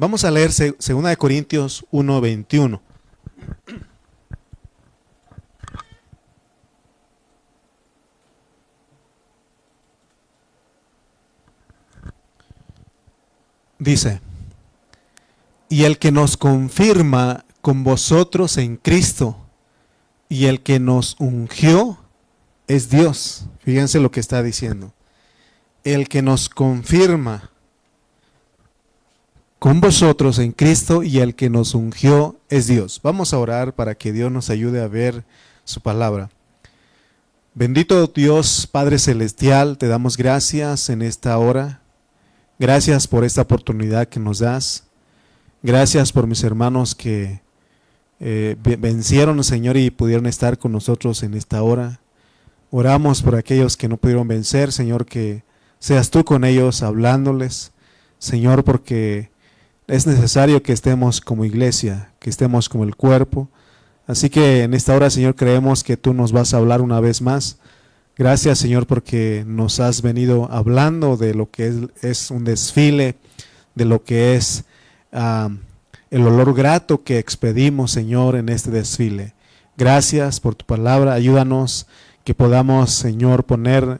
Vamos a leer 2 Corintios 1:21. Dice: y el que nos confirma con vosotros en Cristo y el que nos ungió es Dios. Fíjense lo que está diciendo. El que nos confirma con vosotros en Cristo y el que nos ungió es Dios. Vamos a orar para que Dios nos ayude a ver su palabra. Bendito Dios, Padre Celestial, te damos gracias en esta hora. Gracias por esta oportunidad que nos das. Gracias por mis hermanos que vencieron, Señor, y pudieron estar con nosotros en esta hora. Oramos por aquellos que no pudieron vencer, Señor, que seas tú con ellos hablándoles, Señor, porque es necesario que estemos como iglesia, que estemos como el cuerpo. Así que en esta hora, Señor, creemos que tú nos vas a hablar una vez más. Gracias, Señor, porque nos has venido hablando de lo que es un desfile, de lo que es el olor grato que expedimos, Señor, en este desfile. Gracias por tu palabra. Ayúdanos que podamos, Señor, poner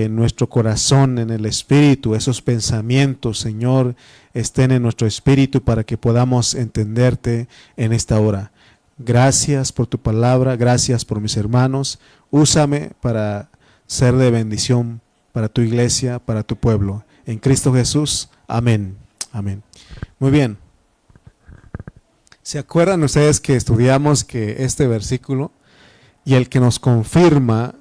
nuestro corazón en el espíritu. Esos pensamientos, Señor, estén en nuestro espíritu para que podamos entenderte en esta hora. Gracias por tu palabra. Gracias por mis hermanos. Úsame para ser de bendición para tu iglesia, para tu pueblo. En Cristo Jesús. Amén. Amén. Muy bien. ¿Se acuerdan ustedes que estudiamos que este versículo y el que nos confirma,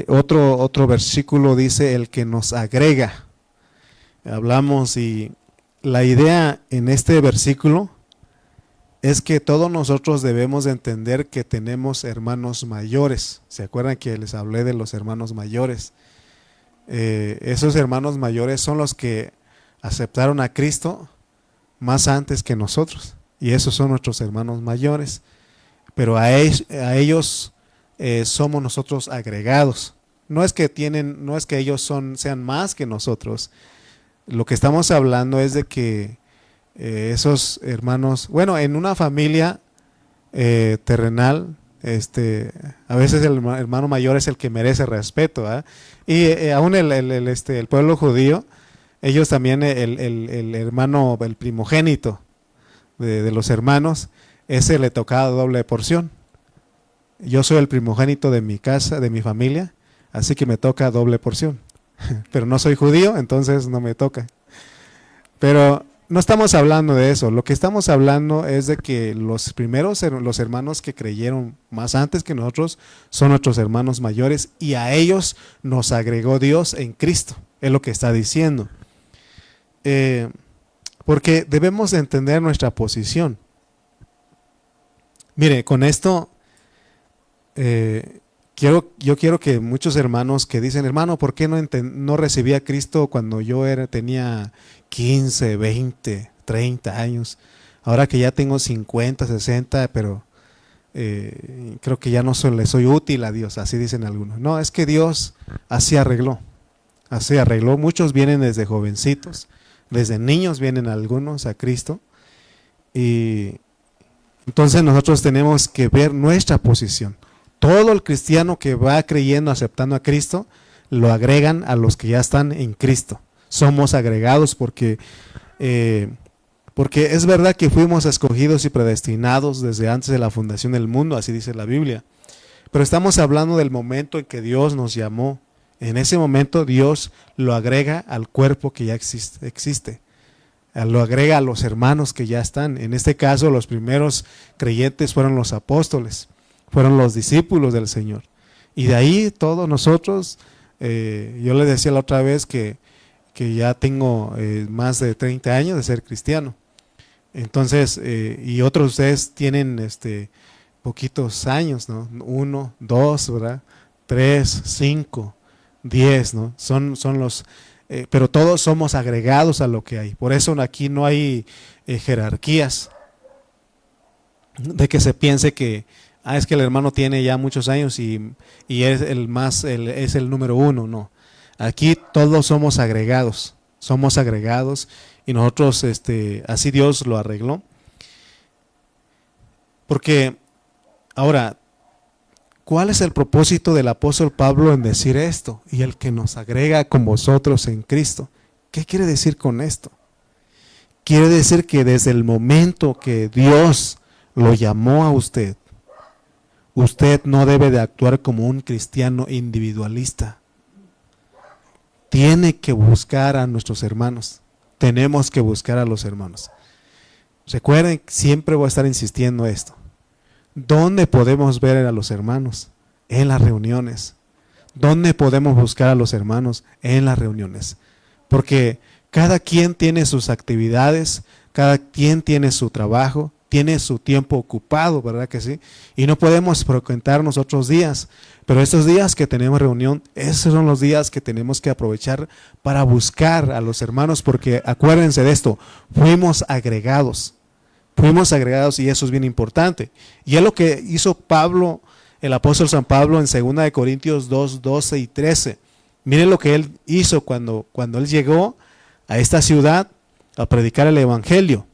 otro versículo dice el que nos agrega? Hablamos y la idea en este versículo es que todos nosotros debemos de entender que tenemos hermanos mayores. ¿Se acuerdan que les hablé de los hermanos mayores? Esos hermanos mayores son los que aceptaron a Cristo más antes que nosotros. Y esos son nuestros hermanos mayores. Pero a ellos somos nosotros agregados. No es que ellos sean más que nosotros. Lo que estamos hablando es de que esos hermanos, bueno, en una familia terrenal, a veces el hermano mayor es el que merece respeto, ¿eh? Y aún el pueblo judío, ellos también, el hermano, el primogénito de los hermanos, ese le tocaba doble porción. Yo soy el primogénito de mi casa, de mi familia, así que me toca doble porción. Pero no soy judío, entonces no me toca. Pero no estamos hablando de eso. Lo que estamos hablando es de que los hermanos que creyeron más antes que nosotros son nuestros hermanos mayores y a ellos nos agregó Dios en Cristo. Es lo que está diciendo. Porque debemos de entender nuestra posición. Mire, con esto yo quiero que muchos hermanos que dicen, hermano, ¿por qué no recibí a Cristo cuando yo tenía 15, 20, 30 años? Ahora que ya tengo 50, 60, pero creo que ya no le soy útil a Dios, así dicen algunos. No, es que Dios así arregló. Muchos vienen desde jovencitos, desde niños vienen algunos a Cristo. Y entonces nosotros tenemos que ver nuestra posición. Todo el cristiano que va creyendo, aceptando a Cristo, lo agregan a los que ya están en Cristo. Somos agregados porque es verdad que fuimos escogidos y predestinados desde antes de la fundación del mundo, así dice la Biblia. Pero estamos hablando del momento en que Dios nos llamó. En ese momento Dios lo agrega al cuerpo que ya existe. Lo agrega a los hermanos que ya están. En este caso, los primeros creyentes fueron los apóstoles. Fueron los discípulos del Señor. Y de ahí todos nosotros, yo les decía la otra vez que ya tengo más de 30 años de ser cristiano. Entonces, y otros de ustedes tienen poquitos años, ¿no? 1, 2, ¿verdad? 3, 5, 10, ¿no? Son los, pero todos somos agregados a lo que hay. Por eso aquí no hay jerarquías de que se piense que es que el hermano tiene ya muchos años y es es el número 1, no. Aquí todos somos agregados y nosotros, así Dios lo arregló. Porque ahora, ¿cuál es el propósito del apóstol Pablo en decir esto? Y el que nos agrega con vosotros en Cristo. ¿Qué quiere decir con esto? Quiere decir que desde el momento que Dios lo llamó a usted, usted no debe de actuar como un cristiano individualista. Tiene que buscar a nuestros hermanos. Tenemos que buscar a los hermanos. Recuerden, siempre voy a estar insistiendo esto. ¿Dónde podemos ver a los hermanos? En las reuniones. ¿Dónde podemos buscar a los hermanos? En las reuniones. Porque cada quien tiene sus actividades, cada quien tiene su trabajo, tiene su tiempo ocupado, ¿verdad que sí? Y no podemos frecuentarnos otros días, pero estos días que tenemos reunión, esos son los días que tenemos que aprovechar para buscar a los hermanos, porque acuérdense de esto, fuimos agregados y eso es bien importante. Y es lo que hizo Pablo, el apóstol San Pablo en 2 de Corintios 2, 12 y 13. Miren lo que él hizo cuando él llegó a esta ciudad a predicar el evangelio.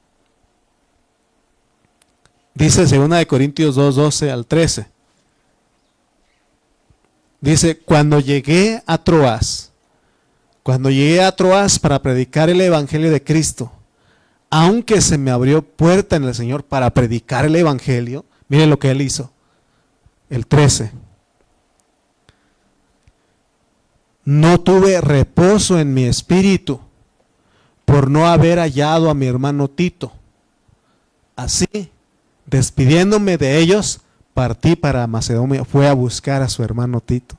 Dice 2 de Corintios 2, 12 al 13. Dice, cuando llegué a Troas para predicar el evangelio de Cristo, aunque se me abrió puerta en el Señor para predicar el evangelio, miren lo que él hizo. El 13. No tuve reposo en mi espíritu por no haber hallado a mi hermano Tito. Así, despidiéndome de ellos, partí para Macedonia, fue a buscar a su hermano Tito.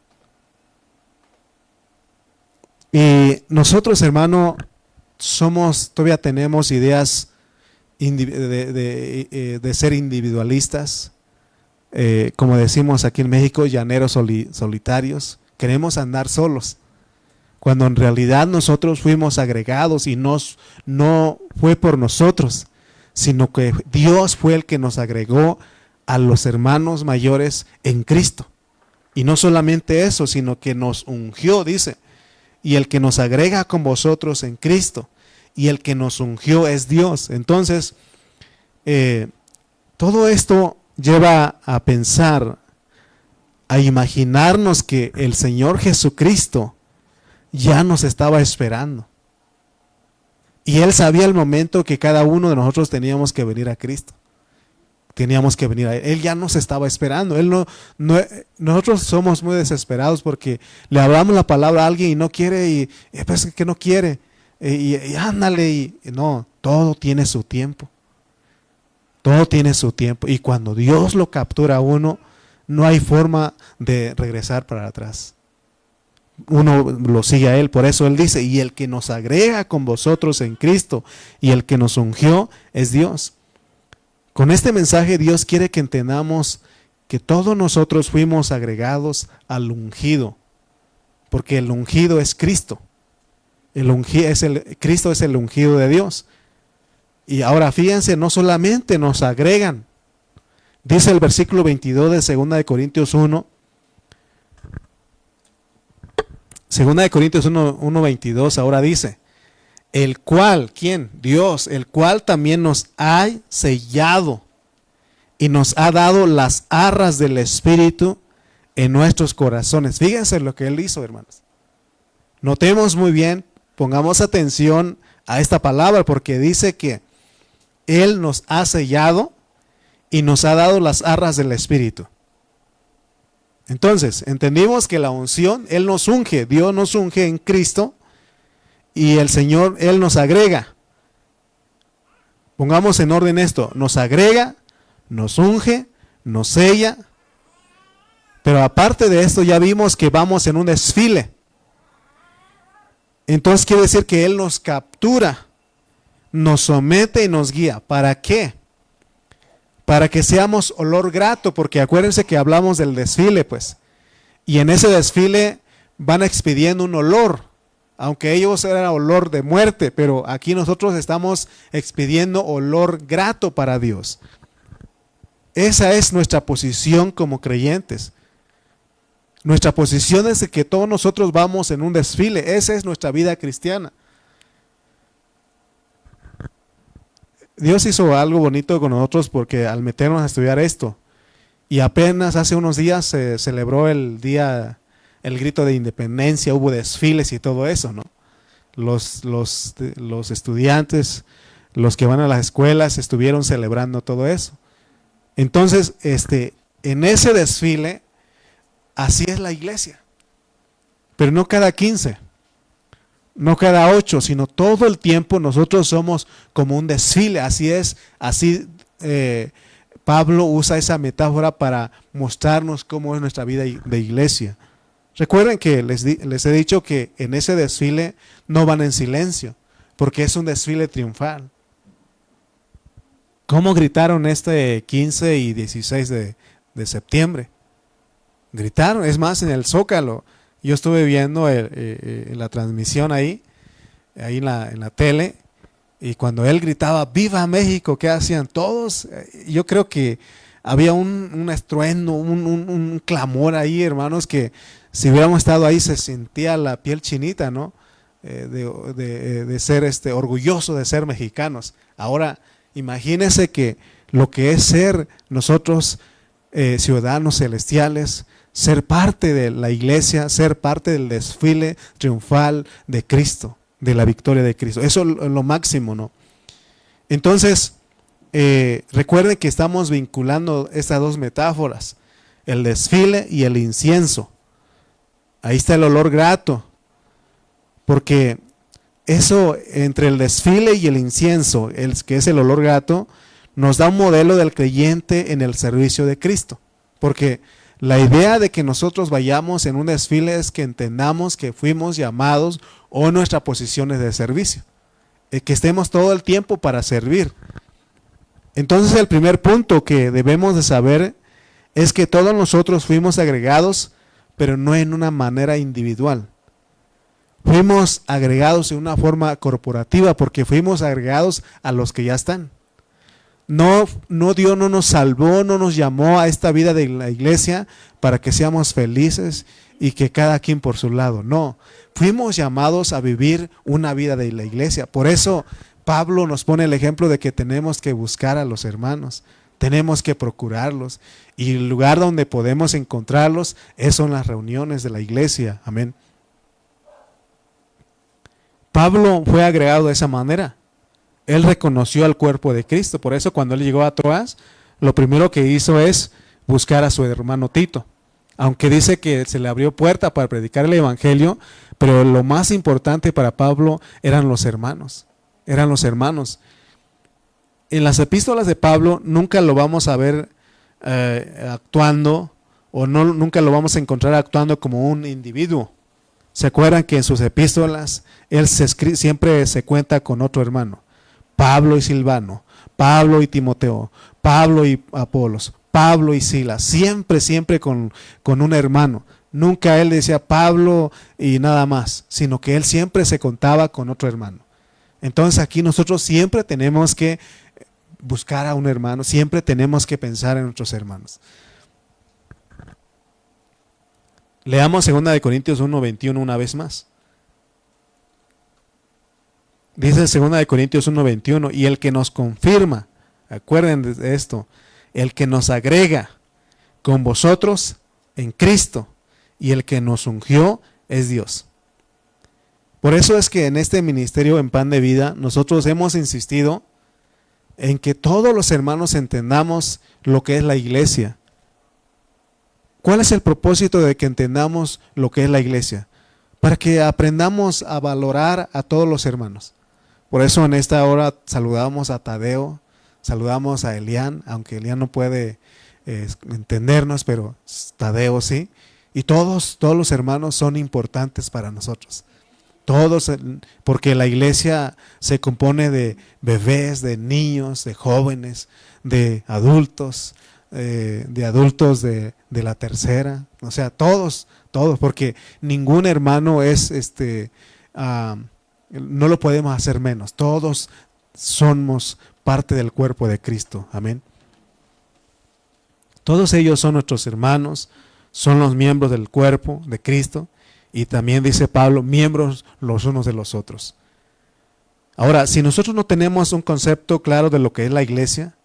Y nosotros, hermano, todavía tenemos ideas de ser individualistas, como decimos aquí en México, llaneros solitarios. Queremos andar solos, cuando en realidad nosotros fuimos agregados y no fue por nosotros, sino que Dios fue el que nos agregó a los hermanos mayores en Cristo. Y no solamente eso, sino que nos ungió, dice, y el que nos agrega con vosotros en Cristo, y el que nos ungió es Dios. Entonces, todo esto lleva a pensar, a imaginarnos que el Señor Jesucristo ya nos estaba esperando. Y Él sabía el momento que cada uno de nosotros teníamos que venir a Cristo. Teníamos que venir a Él. Él ya nos estaba esperando. Nosotros somos muy desesperados porque le hablamos la palabra a alguien y no quiere, y pues que no quiere. Y ándale, no, todo tiene su tiempo. Todo tiene su tiempo. Y cuando Dios lo captura a uno, no hay forma de regresar para atrás. Uno lo sigue a Él. Por eso Él dice, y el que nos agrega con vosotros en Cristo y el que nos ungió es Dios. Con este mensaje Dios quiere que entendamos que todos nosotros fuimos agregados al ungido, porque el ungido es Cristo. Cristo es el ungido de Dios. Y ahora fíjense, no solamente nos agregan, dice el versículo 22 de 2 de Corintios 1, 2 de Corintios 1, 22, ahora dice, el cual, ¿quién? Dios, el cual también nos ha sellado y nos ha dado las arras del Espíritu en nuestros corazones. Fíjense lo que Él hizo, hermanos. Notemos muy bien, pongamos atención a esta palabra, porque dice que Él nos ha sellado y nos ha dado las arras del Espíritu. Entonces, entendimos que la unción, Él nos unge, Dios nos unge en Cristo, y el Señor, Él nos agrega. Pongamos en orden esto, nos agrega, nos unge, nos sella, pero aparte de esto ya vimos que vamos en un desfile. Entonces quiere decir que Él nos captura, nos somete y nos guía. ¿Para qué? Para que seamos olor grato, porque acuérdense que hablamos del desfile, pues. Y en ese desfile van expidiendo un olor, aunque ellos eran olor de muerte, pero aquí nosotros estamos expidiendo olor grato para Dios. Esa es nuestra posición como creyentes. Nuestra posición es de que todos nosotros vamos en un desfile. Esa es nuestra vida cristiana. Dios hizo algo bonito con nosotros porque al meternos a estudiar esto, y apenas hace unos días se celebró el día, el grito de independencia, hubo desfiles y todo eso, ¿no? Los estudiantes, los que van a las escuelas, estuvieron celebrando todo eso. Entonces, en ese desfile, así es la iglesia. Pero no cada 15, no cada 8, sino todo el tiempo nosotros somos como un desfile. Así es, así Pablo usa esa metáfora para mostrarnos cómo es nuestra vida de iglesia. Recuerden que les he dicho que en ese desfile no van en silencio, porque es un desfile triunfal. ¿Cómo gritaron 15 y 16 de septiembre? Gritaron, es más, en el Zócalo. Yo estuve viendo la transmisión ahí en la tele, y cuando él gritaba ¡Viva México!, ¿qué hacían? Todos, yo creo que había un estruendo, un clamor ahí, hermanos, que si hubiéramos estado ahí se sentía la piel chinita, ¿no? De ser orgulloso de ser mexicanos. Ahora, imagínense que lo que es ser nosotros ciudadanos celestiales, ser parte de la iglesia, ser parte del desfile triunfal de Cristo, de la victoria de Cristo. Eso es lo máximo, ¿no? Entonces, recuerden que estamos vinculando estas dos metáforas, el desfile y el incienso. Ahí está el olor grato, porque eso entre el desfile y el incienso, que es el olor grato, nos da un modelo del creyente en el servicio de Cristo. Porque la idea de que nosotros vayamos en un desfile es que entendamos que fuimos llamados o nuestras posiciones de servicio, que estemos todo el tiempo para servir. Entonces el primer punto que debemos de saber es que todos nosotros fuimos agregados, pero no en una manera individual. Fuimos agregados en una forma corporativa, porque fuimos agregados a los que ya están. No, Dios no nos salvó, no nos llamó a esta vida de la iglesia para que seamos felices y que cada quien por su lado. No, fuimos llamados a vivir una vida de la iglesia. Por eso Pablo nos pone el ejemplo de que tenemos que buscar a los hermanos, tenemos que procurarlos, y el lugar donde podemos encontrarlos son las reuniones de la iglesia. Amén. Pablo fue agregado de esa manera. Él reconoció al cuerpo de Cristo. Por eso cuando él llegó a Troas, lo primero que hizo es buscar a su hermano Tito. Aunque dice que se le abrió puerta para predicar el evangelio, pero lo más importante para Pablo eran los hermanos. Eran los hermanos. En las epístolas de Pablo nunca lo vamos a ver actuando, o nunca lo vamos a encontrar actuando como un individuo. ¿Se acuerdan que en sus epístolas él siempre se cuenta con otro hermano? Pablo y Silvano, Pablo y Timoteo, Pablo y Apolos, Pablo y Silas, siempre con un hermano. Nunca él decía Pablo y nada más, sino que él siempre se contaba con otro hermano. Entonces aquí nosotros siempre tenemos que buscar a un hermano, siempre tenemos que pensar en nuestros hermanos. Leamos 2 de Corintios 1:21 una vez más. Dice 2 de Corintios 1:21, y el que nos confirma, acuerden de esto, el que nos agrega con vosotros en Cristo, y el que nos ungió es Dios. Por eso es que en este ministerio en Pan de Vida nosotros hemos insistido en que todos los hermanos entendamos lo que es la iglesia. ¿Cuál es el propósito de que entendamos lo que es la iglesia? Para que aprendamos a valorar a todos los hermanos. Por eso en esta hora saludamos a Tadeo, saludamos a Elian, aunque Elian no puede entendernos, pero Tadeo sí. Y todos los hermanos son importantes para nosotros. Todos, porque la iglesia se compone de bebés, de niños, de jóvenes, de adultos de la tercera, o sea, todos, porque ningún hermano es no lo podemos hacer menos. Todos somos parte del cuerpo de Cristo. Amén. Todos ellos son nuestros hermanos, son los miembros del cuerpo de Cristo, y también dice Pablo, miembros los unos de los otros. Ahora, si nosotros no tenemos un concepto claro de lo que es la iglesia,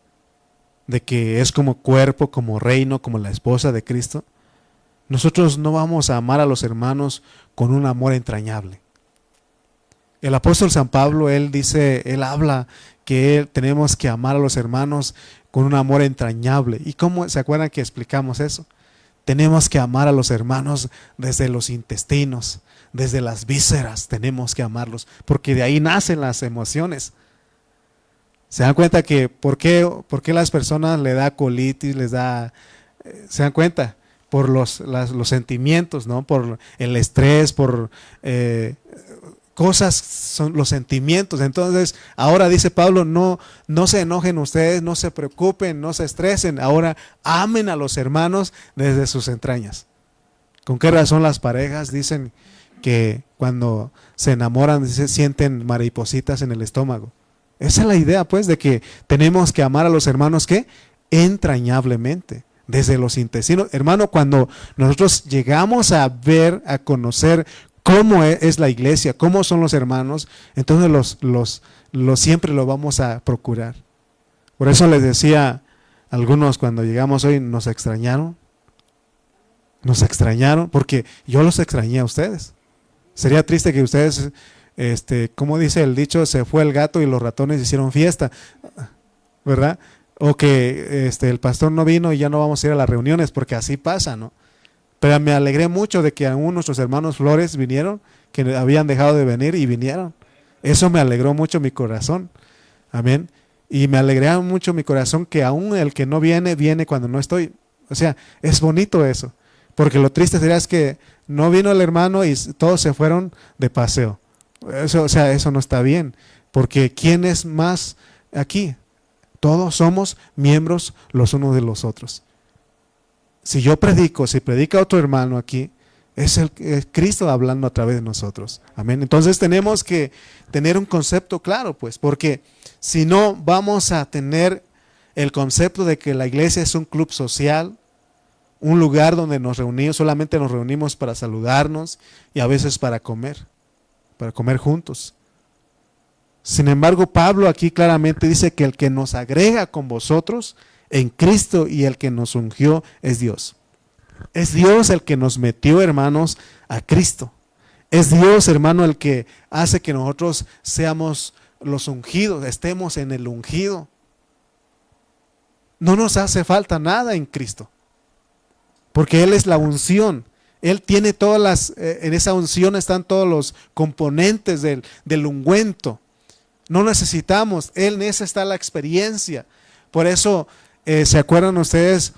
de que es como cuerpo, como reino, como la esposa de Cristo, nosotros no vamos a amar a los hermanos con un amor entrañable. El apóstol San Pablo, él habla que tenemos que amar a los hermanos con un amor entrañable. ¿Y cómo se acuerdan que explicamos eso? Tenemos que amar a los hermanos desde los intestinos, desde las vísceras, tenemos que amarlos, porque de ahí nacen las emociones. ¿Se dan cuenta que por qué las personas le da colitis, se dan cuenta? Por los sentimientos, ¿no? Por el estrés, por cosas, son los sentimientos. Entonces, ahora dice Pablo, no se enojen ustedes, no se preocupen, no se estresen. Ahora amen a los hermanos desde sus entrañas. ¿Con qué razón las parejas dicen que cuando se enamoran sienten maripositas en el estómago? Esa es la idea, pues, de que tenemos que amar a los hermanos, ¿qué? Entrañablemente, desde los intestinos. Hermano, cuando nosotros llegamos a ver, a conocer cómo es la iglesia, cómo son los hermanos, entonces siempre lo vamos a procurar. Por eso les decía a algunos cuando llegamos hoy, nos extrañaron, porque yo los extrañé a ustedes. Sería triste que ustedes, como dice el dicho, se fue el gato y los ratones hicieron fiesta, ¿verdad? O que el pastor no vino y ya no vamos a ir a las reuniones, porque así pasa, ¿no? Pero me alegré mucho de que aún nuestros hermanos Flores vinieron, que habían dejado de venir y vinieron. Eso me alegró mucho mi corazón. Amén. Y me alegré mucho mi corazón que aún el que no viene, viene cuando no estoy. O sea, es bonito eso. Porque lo triste sería es que no vino el hermano y todos se fueron de paseo. Eso no está bien. Porque ¿quién es más aquí? Todos somos miembros los unos de los otros. Si predica otro hermano aquí, es Cristo hablando a través de nosotros. Amén. Entonces tenemos que tener un concepto claro, pues, porque si no vamos a tener el concepto de que la iglesia es un club social, un lugar donde solamente nos reunimos para saludarnos y a veces para comer juntos. Sin embargo, Pablo aquí claramente dice que el que nos agrega con vosotros en Cristo y el que nos ungió es Dios. Es Dios el que nos metió, hermanos, a Cristo. Es Dios, hermano, el que hace que nosotros seamos los ungidos, estemos en el ungido. No nos hace falta nada en Cristo, porque Él es la unción. Él tiene en esa unción están todos los componentes del ungüento. No necesitamos, en esa está la experiencia. Por eso, ¿se acuerdan ustedes?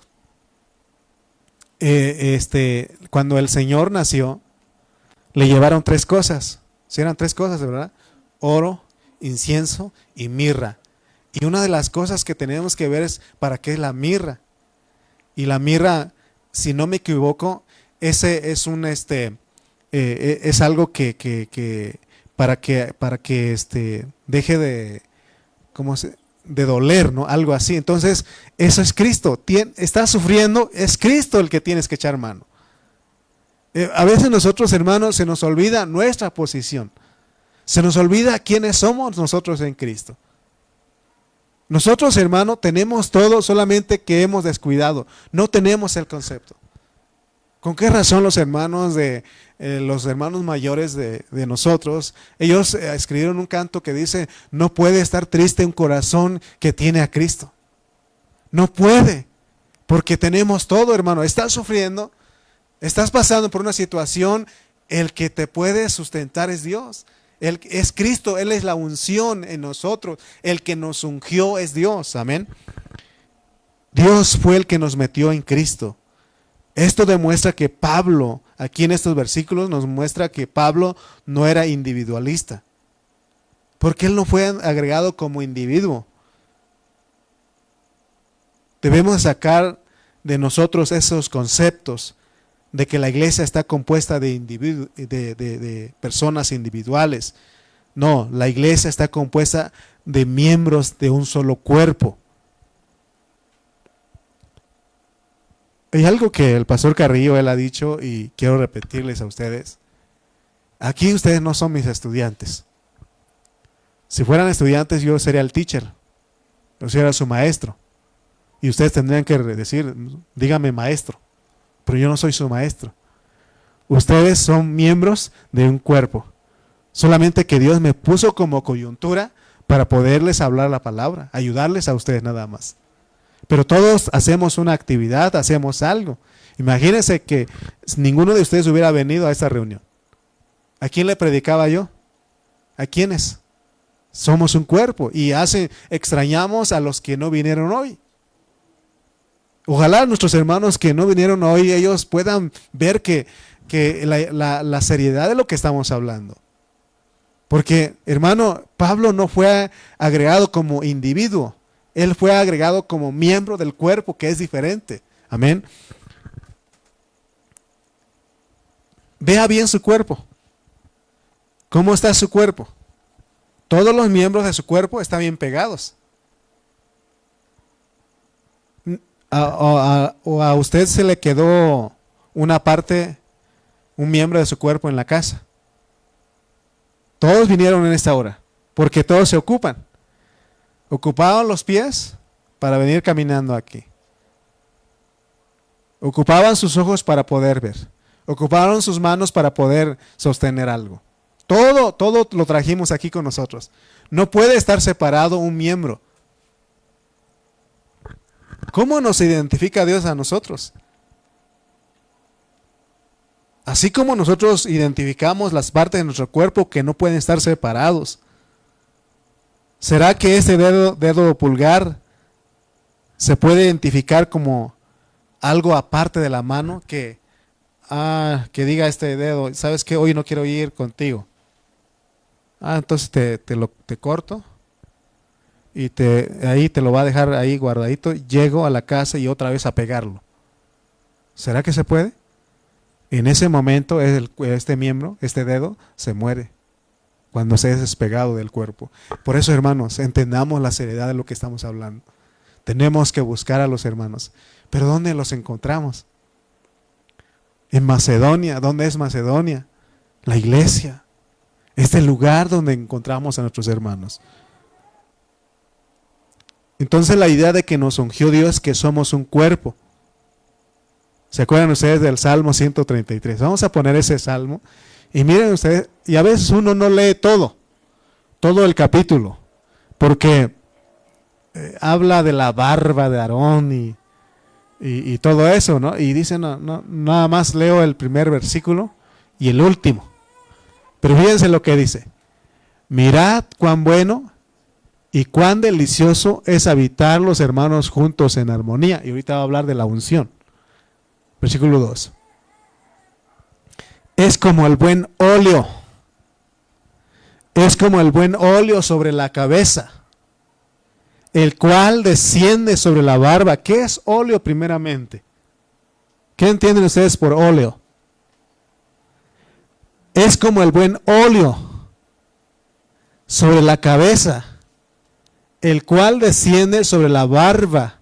Cuando el Señor nació, le llevaron 3 cosas. ¿Sí eran 3 cosas, verdad? Oro, incienso y mirra. Y una de las cosas que tenemos que ver es para qué es la mirra. Y la mirra, si no me equivoco, ese es es algo que para que deje de de doler, ¿no? Algo así. Entonces, eso es Cristo. Estás sufriendo, es Cristo el que tienes que echar mano. A veces nosotros, hermanos, se nos olvida nuestra posición. Se nos olvida quiénes somos nosotros en Cristo. Nosotros, hermano, tenemos todo, solamente que hemos descuidado. No tenemos el concepto. ¿Con qué razón los hermanos mayores de nosotros, ellos escribieron un canto que dice, no puede estar triste un corazón que tiene a Cristo? No puede, porque tenemos todo, hermano. Estás sufriendo, estás pasando por una situación, el que te puede sustentar es Dios. Él es Cristo, Él es la unción en nosotros, el que nos ungió es Dios, amén. Dios fue el que nos metió en Cristo. Esto demuestra que Pablo, aquí en estos versículos, nos muestra que Pablo no era individualista, porque él no fue agregado como individuo. Debemos sacar de nosotros esos conceptos de que la iglesia está compuesta de personas individuales. No, la iglesia está compuesta de miembros de un solo cuerpo. Hay algo que el pastor Carrillo, él ha dicho y quiero repetirles a ustedes. Aquí ustedes no son mis estudiantes. Si fueran estudiantes, yo sería el teacher, yo sería su maestro. Y ustedes tendrían que decir, dígame maestro, pero yo no soy su maestro. Ustedes son miembros de un cuerpo. Solamente que Dios me puso como coyuntura para poderles hablar la palabra, ayudarles a ustedes nada más. Pero todos hacemos una actividad, hacemos algo. Imagínense que ninguno de ustedes hubiera venido a esta reunión. ¿A quién le predicaba yo? ¿A quiénes? Somos un cuerpo y extrañamos a los que no vinieron hoy. Ojalá nuestros hermanos que no vinieron hoy, ellos puedan ver que la seriedad de lo que estamos hablando. Porque, hermano, Pablo no fue agregado como individuo. Él fue agregado como miembro del cuerpo, que es diferente. Amén. Vea bien su cuerpo. ¿Cómo está su cuerpo? Todos los miembros de su cuerpo están bien pegados. O a usted se le quedó una parte, un miembro de su cuerpo en la casa. Todos vinieron en esta hora, porque todos se ocupan. Ocupaban los pies para venir caminando aquí. Ocupaban sus ojos para poder ver. Ocuparon sus manos para poder sostener algo. Todo lo trajimos aquí con nosotros. No puede estar separado un miembro. ¿Cómo nos identifica Dios a nosotros? Así como nosotros identificamos las partes de nuestro cuerpo que no pueden estar separados. ¿Será que este dedo pulgar se puede identificar como algo aparte de la mano? Que diga este dedo, ¿sabes qué? Hoy no quiero ir contigo. Entonces te corto y ahí te lo va a dejar ahí guardadito. Llego a la casa y otra vez a pegarlo. ¿Será que se puede? En ese momento este miembro, este dedo, se muere cuando se es despegado del cuerpo. Por eso, hermanos, entendamos la seriedad de lo que estamos hablando. Tenemos que buscar a los hermanos. ¿Pero dónde los encontramos? En Macedonia. ¿Dónde es Macedonia? La iglesia. Este lugar donde encontramos a nuestros hermanos. Entonces la idea de que nos ungió Dios es que somos un cuerpo. ¿Se acuerdan ustedes del Salmo 133? Vamos a poner ese salmo. Y miren ustedes, y a veces uno no lee todo el capítulo, porque habla de la barba de Aarón y todo eso, ¿no? Y dice, no, nada más leo el primer versículo y el último. Pero fíjense lo que dice. Mirad cuán bueno y cuán delicioso es habitar los hermanos juntos en armonía. Y ahorita va a hablar de la unción. Versículo 2. Es como el buen óleo. Es como el buen óleo sobre la cabeza, el cual desciende sobre la barba. ¿Qué es óleo primeramente? ¿Qué entienden ustedes por óleo? Es como el buen óleo sobre la cabeza, el cual desciende sobre la barba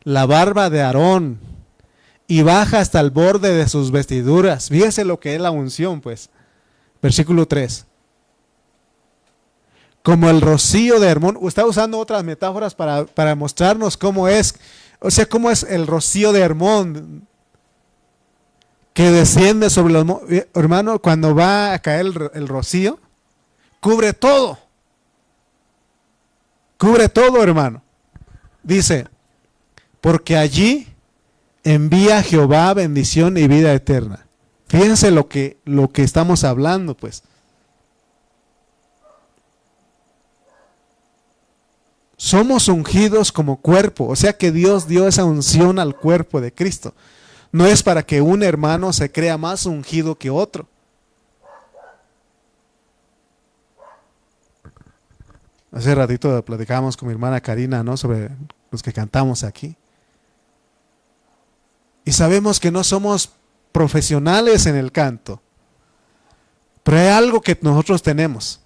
de Aarón, y baja hasta el borde de sus vestiduras. Fíjese lo que es la unción, pues. Versículo 3. Como el rocío de Hermón. Está usando otras metáforas para mostrarnos cómo es. O sea, cómo es el rocío de Hermón que desciende sobre los... Hermano, cuando va a caer el rocío, cubre todo. Cubre todo, hermano. Dice, porque allí envía Jehová bendición y vida eterna. Fíjense lo que estamos hablando, pues. Somos ungidos como cuerpo, o sea que Dios dio esa unción al cuerpo de Cristo. No es para que un hermano se crea más ungido que otro. Hace ratito platicábamos con mi hermana Karina, ¿no? Sobre los que cantamos aquí. Y sabemos que no somos profesionales en el canto. Pero hay algo que nosotros tenemos,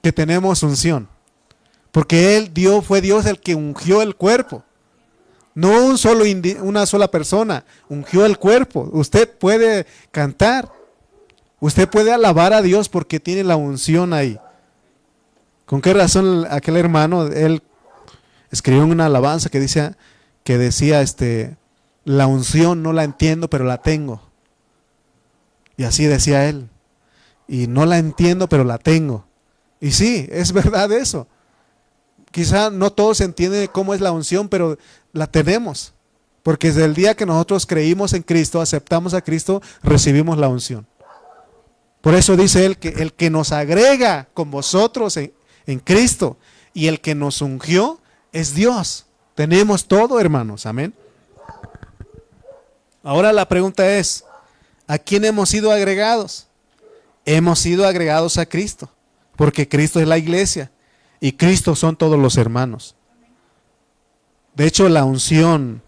que tenemos unción. Porque fue Dios el que ungió el cuerpo. No una sola persona, ungió el cuerpo. Usted puede cantar, usted puede alabar a Dios porque tiene la unción ahí. ¿Con qué razón aquel hermano, él escribió una alabanza que decía, la unción no la entiendo, pero la tengo? Y así decía él. Y no la entiendo, pero la tengo. Y sí, es verdad eso. Quizá no todos entienden cómo es la unción, pero la tenemos. Porque desde el día que nosotros creímos en Cristo, aceptamos a Cristo, recibimos la unción. Por eso dice él que el que nos agrega con vosotros en Cristo y el que nos ungió es Dios. Tenemos todo, hermanos. Amén. Ahora la pregunta es, ¿a quién hemos sido agregados? Hemos sido agregados a Cristo, porque Cristo es la iglesia y Cristo son todos los hermanos. De hecho, la unción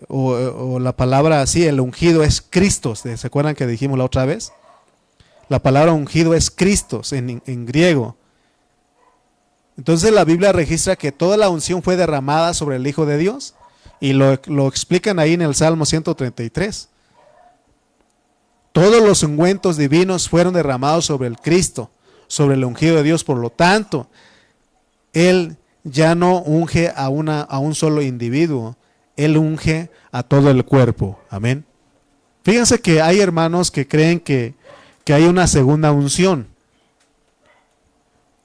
o la palabra así, el ungido es Cristo. ¿Se acuerdan que dijimos la otra vez? La palabra ungido es Cristo en griego. Entonces la Biblia registra que toda la unción fue derramada sobre el Hijo de Dios y lo explican ahí en el Salmo 133. Todos los ungüentos divinos fueron derramados sobre el Cristo, sobre el ungido de Dios. Por lo tanto, Él ya no unge a un solo individuo, Él unge a todo el cuerpo. Amén. Fíjense que hay hermanos que creen que hay una segunda unción.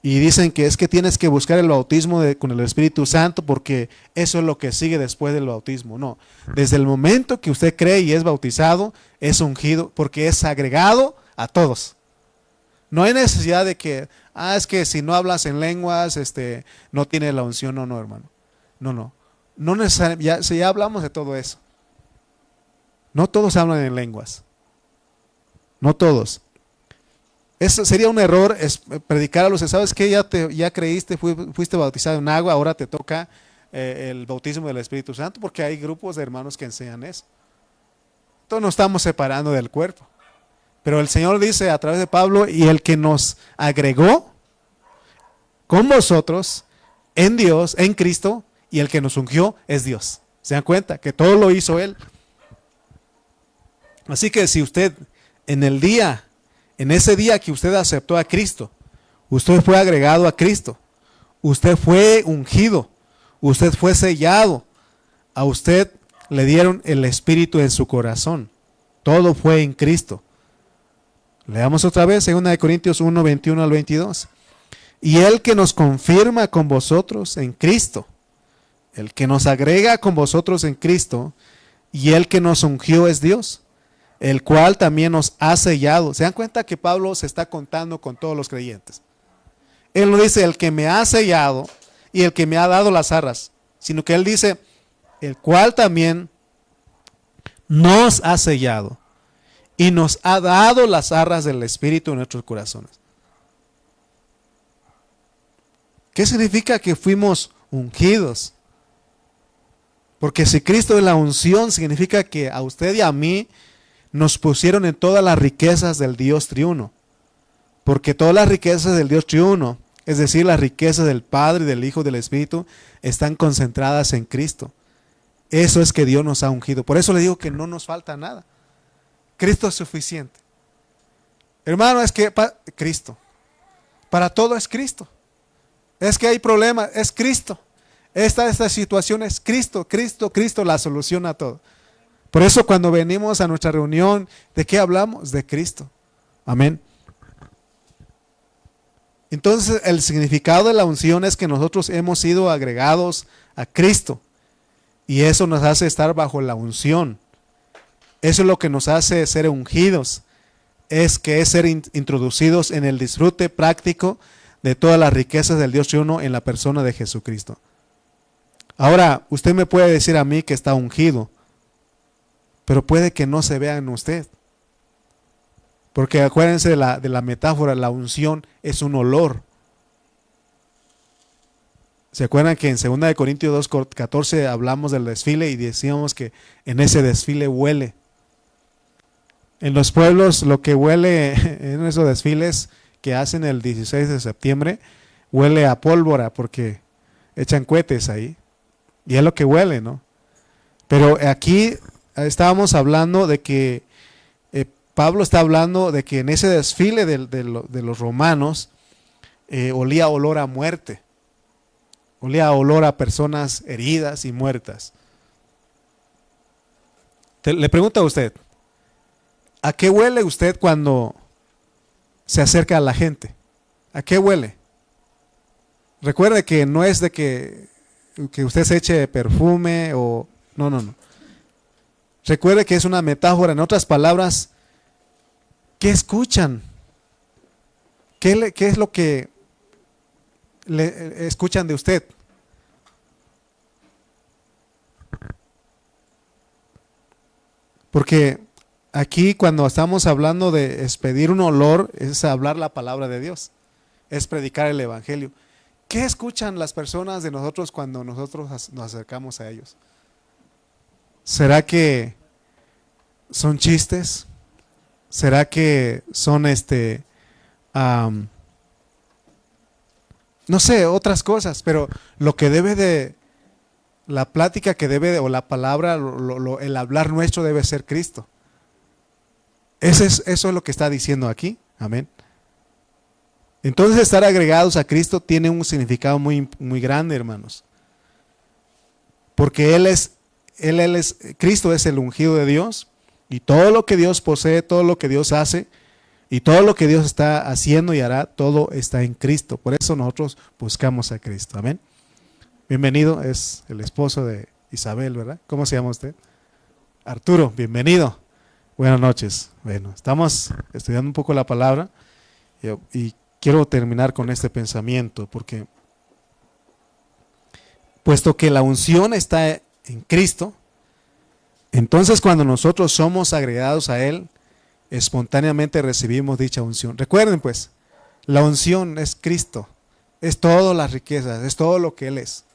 Y dicen que es que tienes que buscar el bautismo con el Espíritu Santo porque eso es lo que sigue después del bautismo. No, desde el momento que usted cree y es bautizado, es ungido porque es agregado a todos. No hay necesidad de que, es que si no hablas en lenguas, no tiene la unción. No, hermano. No necesariamente, ya hablamos de todo eso. No todos hablan en lenguas. No todos. Eso sería un error, predicar a los que sabes que ya creíste, fuiste bautizado en agua, ahora te toca el bautismo del Espíritu Santo, porque hay grupos de hermanos que enseñan eso. Entonces nos estamos separando del cuerpo. Pero el Señor dice a través de Pablo, y el que nos agregó con vosotros en Dios, en Cristo, y el que nos ungió es Dios. ¿Se dan cuenta? Que todo lo hizo Él. Así que si usted en ese día que usted aceptó a Cristo, usted fue agregado a Cristo, usted fue ungido, usted fue sellado, a usted le dieron el Espíritu en su corazón, todo fue en Cristo. Leamos otra vez 2 Corintios 1, 21 al 22. Y el que nos confirma con vosotros en Cristo, el que nos agrega con vosotros en Cristo, y el que nos ungió es Dios, el cual también nos ha sellado. ¿Se dan cuenta que Pablo se está contando con todos los creyentes? Él no dice el que me ha sellado y el que me ha dado las arras, sino que él dice el cual también nos ha sellado y nos ha dado las arras del Espíritu en nuestros corazones. ¿Qué significa que fuimos ungidos? Porque si Cristo es la unción, significa que a usted y a mí nos pusieron en todas las riquezas del Dios triuno. Porque todas las riquezas del Dios triuno, es decir, las riquezas del Padre, del Hijo y del Espíritu, están concentradas en Cristo. Eso es que Dios nos ha ungido. Por eso le digo que no nos falta nada. Cristo es suficiente. Hermano, es que Cristo. Para todo es Cristo. Es que hay problemas, es Cristo. Esta situación es Cristo, Cristo la soluciona a todo. Por eso cuando venimos a nuestra reunión, ¿de qué hablamos? De Cristo. Amén. Entonces el significado de la unción es que nosotros hemos sido agregados a Cristo. Y eso nos hace estar bajo la unción. Eso es lo que nos hace ser ungidos. Es ser introducidos en el disfrute práctico de todas las riquezas del Dios triuno en la persona de Jesucristo. Ahora, usted me puede decir a mí que está ungido, pero puede que no se vea en usted. Porque acuérdense de la metáfora, la unción es un olor. ¿Se acuerdan que en 2 Corintios 2:14 hablamos del desfile y decíamos que en ese desfile huele? En los pueblos lo que huele en esos desfiles que hacen el 16 de septiembre, huele a pólvora porque echan cohetes ahí. Y es lo que huele, ¿no? Pero aquí estábamos hablando de que Pablo está hablando de que en ese desfile de los romanos, olía olor a muerte, olía olor a personas heridas y muertas. Le pregunto a usted, ¿a qué huele usted cuando se acerca a la gente? ¿A qué huele? Recuerde que no es de que usted se eche perfume o... No. Recuerde que es una metáfora. En otras palabras, ¿qué escuchan? ¿Qué es lo que le escuchan de usted? Porque aquí cuando estamos hablando de expedir un olor, es hablar la palabra de Dios, es predicar el evangelio. ¿Qué escuchan las personas de nosotros cuando nosotros nos acercamos a ellos? ¿Será que son chistes? ¿Será que son no sé, otras cosas? Pero lo que debe de, la plática que debe de, o la palabra, el hablar nuestro debe ser Cristo. Eso es lo que está diciendo aquí. Amén. Entonces estar agregados a Cristo tiene un significado muy, muy grande, hermanos. Porque Cristo es el ungido de Dios, y todo lo que Dios posee, todo lo que Dios hace, y todo lo que Dios está haciendo y hará, todo está en Cristo. Por eso nosotros buscamos a Cristo. Amén. Bienvenido, es el esposo de Isabel, ¿verdad? ¿Cómo se llama usted? Arturo, bienvenido. Buenas noches. Bueno, estamos estudiando un poco la palabra y quiero terminar con este pensamiento, porque puesto que la unción está en Cristo, entonces cuando nosotros somos agregados a Él, espontáneamente recibimos dicha unción. Recuerden pues, la unción es Cristo, es todas las riquezas, es todo lo que Él es.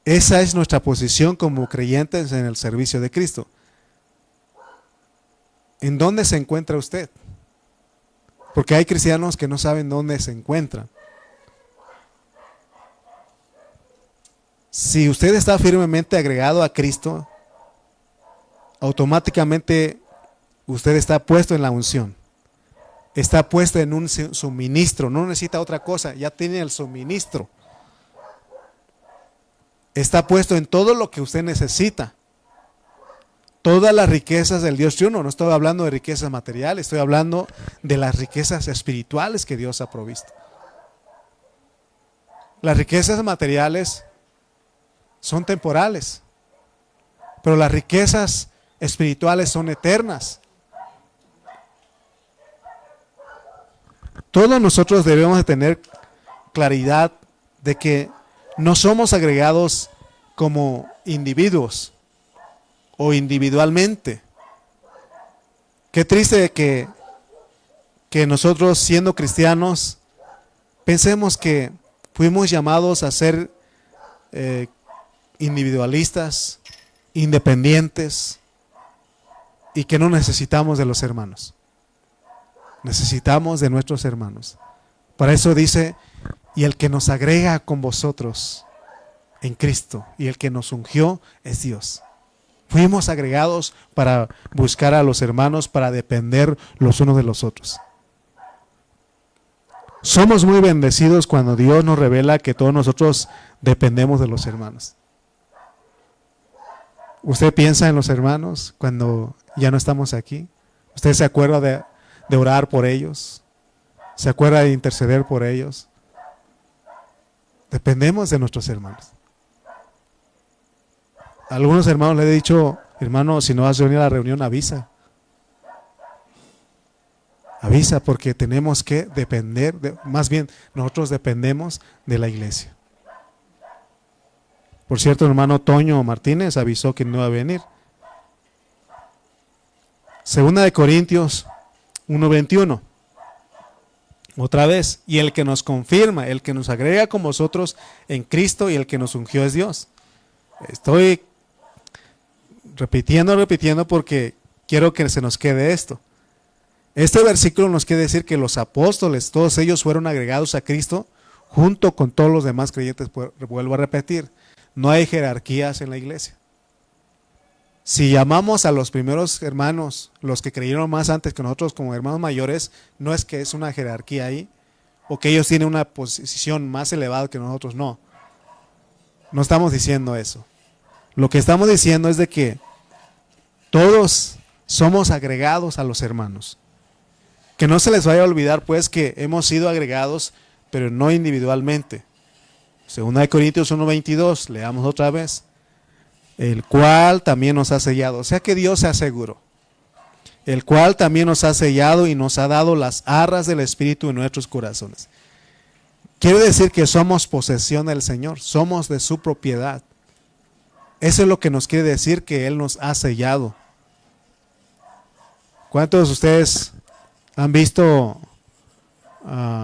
Esa es nuestra posición como creyentes en el servicio de Cristo. ¿En dónde se encuentra usted? Porque hay cristianos que no saben dónde se encuentran. Si usted está firmemente agregado a Cristo, automáticamente usted está puesto en la unción. Está puesto en un suministro, no necesita otra cosa, ya tiene el suministro. Está puesto en todo lo que usted necesita. Todas las riquezas del Dios triuno. No estoy hablando de riquezas materiales, estoy hablando de las riquezas espirituales que Dios ha provisto. Las riquezas materiales son temporales, pero las riquezas espirituales son eternas. Todos nosotros debemos de tener claridad de que no somos agregados como individuos o individualmente. Qué triste que nosotros, siendo cristianos, pensemos que fuimos llamados a ser individualistas, independientes, y que no necesitamos de los hermanos. Necesitamos de nuestros hermanos. Para eso dice, y el que nos agrega con vosotros en Cristo, y el que nos ungió es Dios. Fuimos agregados para buscar a los hermanos, para depender los unos de los otros. Somos muy bendecidos cuando Dios nos revela que todos nosotros dependemos de los hermanos. ¿Usted piensa en los hermanos cuando ya no estamos aquí? ¿Usted se acuerda de orar por ellos? ¿Se acuerda de interceder por ellos? Dependemos de nuestros hermanos. A algunos hermanos les he dicho, hermano, si no vas a venir a la reunión, avisa. Avisa, porque tenemos que depender, más bien nosotros dependemos de la iglesia. Por cierto, el hermano Toño Martínez avisó que no iba a venir. Segunda de Corintios 1:21. Otra vez, y el que nos confirma, el que nos agrega con vosotros en Cristo y el que nos ungió es Dios. Estoy repitiendo porque quiero que se nos quede esto. Este versículo nos quiere decir que los apóstoles, todos ellos fueron agregados a Cristo junto con todos los demás creyentes. Vuelvo a repetir, no hay jerarquías en la iglesia. Si llamamos a los primeros hermanos, los que creyeron más antes que nosotros como hermanos mayores, no es que es una jerarquía ahí, o que ellos tienen una posición más elevada que nosotros, no. No estamos diciendo eso. Lo que estamos diciendo es de que todos somos agregados a los hermanos. Que no se les vaya a olvidar pues que hemos sido agregados, pero no individualmente. Segunda de Corintios 1:22, leamos otra vez. El cual también nos ha sellado. O sea que Dios se aseguró. El cual también nos ha sellado y nos ha dado las arras del Espíritu en nuestros corazones. Quiere decir que somos posesión del Señor, somos de su propiedad. Eso es lo que nos quiere decir que Él nos ha sellado. ¿Cuántos de ustedes han visto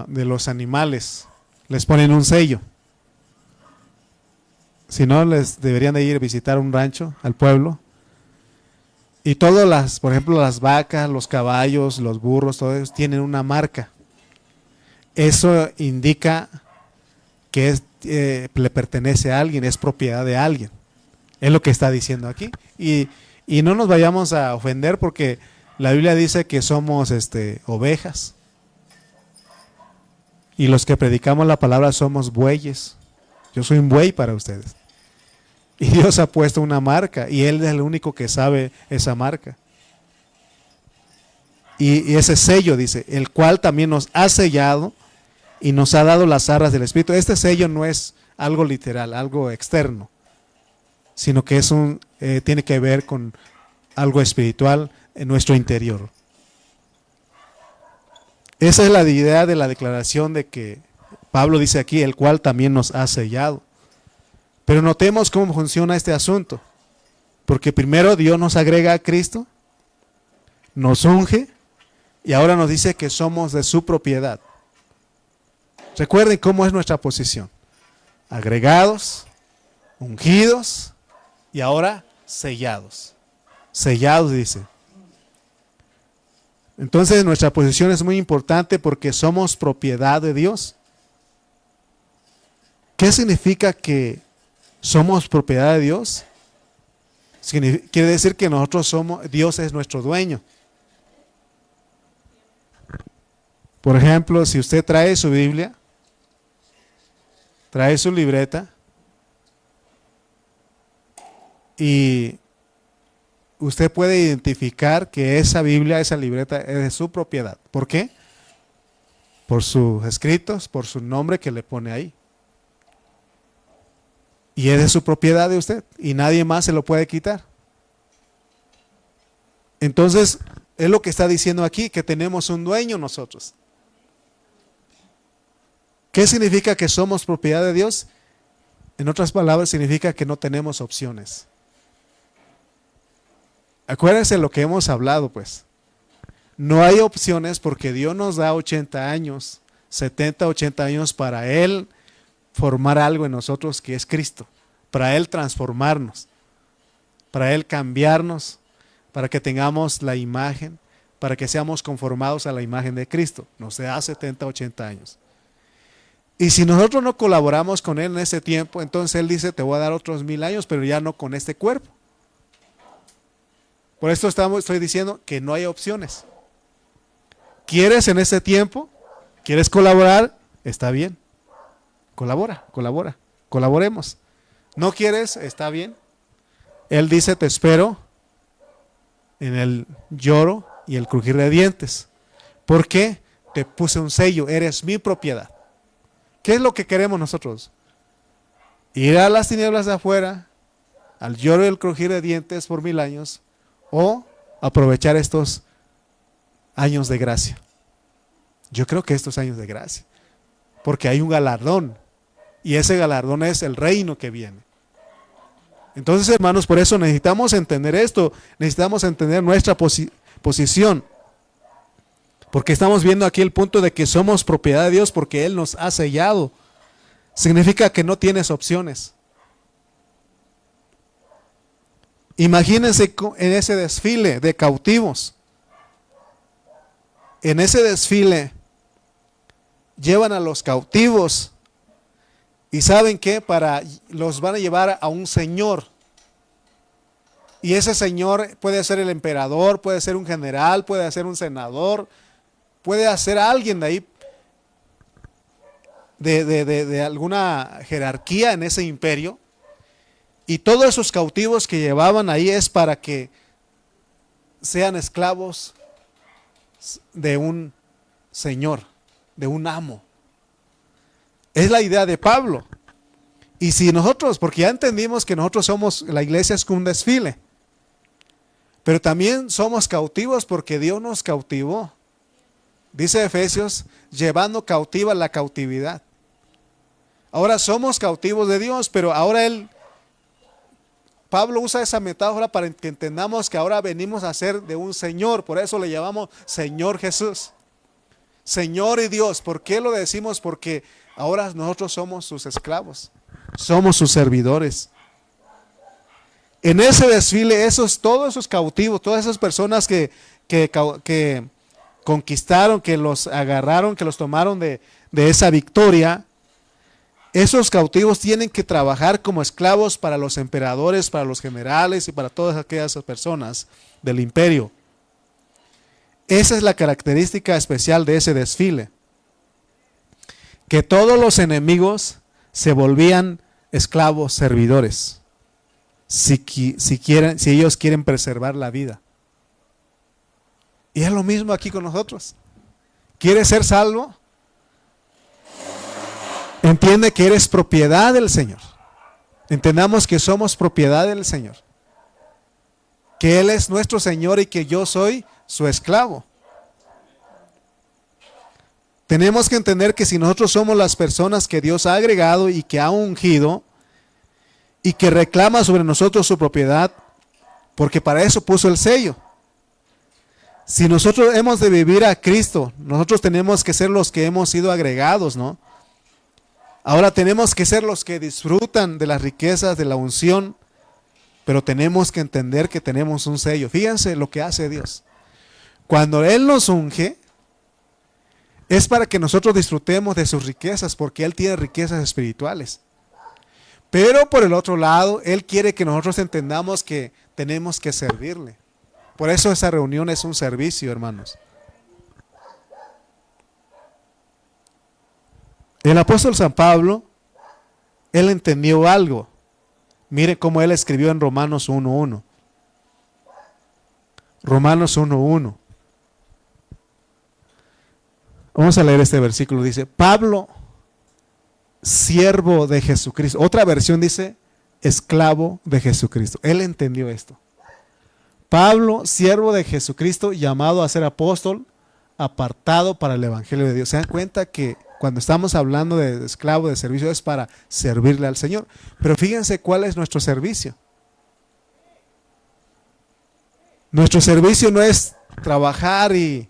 de los animales? Les ponen un sello. Si no, les deberían de ir a visitar un rancho, al pueblo. Y todas las, por ejemplo, las vacas, los caballos, los burros, todos ellos tienen una marca. Eso indica que le pertenece a alguien, es propiedad de alguien. Es lo que está diciendo aquí. Y no nos vayamos a ofender porque la Biblia dice que somos ovejas. Y los que predicamos la palabra somos bueyes. Yo soy un buey para ustedes. Y Dios ha puesto una marca y Él es el único que sabe esa marca. Y ese sello dice, el cual también nos ha sellado y nos ha dado las arras del Espíritu. Este sello no es algo literal, algo externo, sino que tiene que ver con algo espiritual en nuestro interior. Esa es la idea de la declaración de que Pablo dice aquí, el cual también nos ha sellado. Pero notemos cómo funciona este asunto. Porque primero Dios nos agrega a Cristo, nos unge y ahora nos dice que somos de su propiedad. Recuerden cómo es nuestra posición. Agregados, ungidos y ahora sellados. Sellados dice. Entonces nuestra posición es muy importante porque somos propiedad de Dios. ¿Qué significa que somos propiedad de Dios? Quiere decir que Dios es nuestro dueño. Por ejemplo, si usted trae su Biblia, trae su libreta y usted puede identificar que esa Biblia, esa libreta es de su propiedad. ¿Por qué? Por sus escritos, por su nombre que le pone ahí. Y es de su propiedad de usted y nadie más se lo puede quitar. Entonces, es lo que está diciendo aquí, que tenemos un dueño nosotros. ¿Qué significa que somos propiedad de Dios? En otras palabras, significa que no tenemos opciones. Acuérdense lo que hemos hablado, pues. No hay opciones porque Dios nos da 80 años, 70, 80 años para Él formar algo en nosotros que es Cristo, para Él transformarnos, para Él cambiarnos, para que tengamos la imagen, para que seamos conformados a la imagen de Cristo. Nos da 70, 80 años. Y si nosotros no colaboramos con Él en ese tiempo, entonces Él dice, te voy a dar otros 1000 años, pero ya no con este cuerpo. Por esto estoy diciendo que no hay opciones. ¿Quieres en ese tiempo? ¿Quieres colaborar? Está bien. Colaboremos. ¿No quieres? Está bien. Él dice, te espero en el lloro y el crujir de dientes. ¿Por qué? Te puse un sello, eres mi propiedad. ¿Qué es lo que queremos nosotros? Ir a las tinieblas de afuera, al lloro y el crujir de dientes por 1000 años, o aprovechar estos años de gracia. Yo creo que estos años de gracia, porque hay un galardón, y ese galardón es el reino que viene. Entonces, hermanos, por eso necesitamos entender esto, necesitamos entender nuestra posición, porque estamos viendo aquí el punto de que somos propiedad de Dios porque Él nos ha sellado. Significa que no tienes opciones. Imagínense en ese desfile de cautivos. En ese desfile llevan a los cautivos y ¿saben qué? Los van a llevar a un señor. Y ese señor puede ser el emperador, puede ser un general, puede ser un senador, puede ser alguien de ahí, de alguna jerarquía en ese imperio. Y todos esos cautivos que llevaban ahí es para que sean esclavos de un señor, de un amo. Es la idea de Pablo. Y si nosotros, porque ya entendimos que nosotros somos, la iglesia es como un desfile, pero también somos cautivos porque Dios nos cautivó. Dice Efesios, llevando cautiva la cautividad. Ahora somos cautivos de Dios, pero ahora Pablo usa esa metáfora para que entendamos que ahora venimos a ser de un Señor. Por eso le llamamos Señor Jesús. Señor y Dios. ¿Por qué lo decimos? Porque ahora nosotros somos sus esclavos. Somos sus servidores. En ese desfile, todos esos cautivos, todas esas personas que conquistaron, que los agarraron, que los tomaron de esa victoria, esos cautivos tienen que trabajar como esclavos para los emperadores, para los generales y para todas aquellas personas del imperio. Esa es la característica especial de ese desfile. Que todos los enemigos se volvían esclavos servidores. Si ellos quieren preservar la vida. Y es lo mismo aquí con nosotros. ¿Quieres ser salvo? Entiende que eres propiedad del Señor. Entendamos que somos propiedad del Señor. Que Él es nuestro Señor y que yo soy su esclavo. Tenemos que entender que si nosotros somos las personas que Dios ha agregado y que ha ungido y que reclama sobre nosotros su propiedad, porque para eso puso el sello. Si nosotros hemos de vivir a Cristo, nosotros tenemos que ser los que hemos sido agregados, ¿no? Ahora tenemos que ser los que disfrutan de las riquezas de la unción, pero tenemos que entender que tenemos un sello. Fíjense lo que hace Dios. Cuando Él nos unge, es para que nosotros disfrutemos de sus riquezas, porque Él tiene riquezas espirituales. Pero por el otro lado, Él quiere que nosotros entendamos que tenemos que servirle. Por eso esa reunión es un servicio, hermanos. El apóstol San Pablo, él entendió algo. Mire cómo él escribió en Romanos 1:1. Romanos 1:1. Vamos a leer este versículo. Dice, Pablo, siervo de Jesucristo. Otra versión dice, esclavo de Jesucristo. Él entendió esto. Pablo, siervo de Jesucristo, llamado a ser apóstol, apartado para el evangelio de Dios. ¿Se dan cuenta que cuando estamos hablando de esclavo, de servicio, es para servirle al Señor? Pero fíjense cuál es nuestro servicio. Nuestro servicio no es trabajar y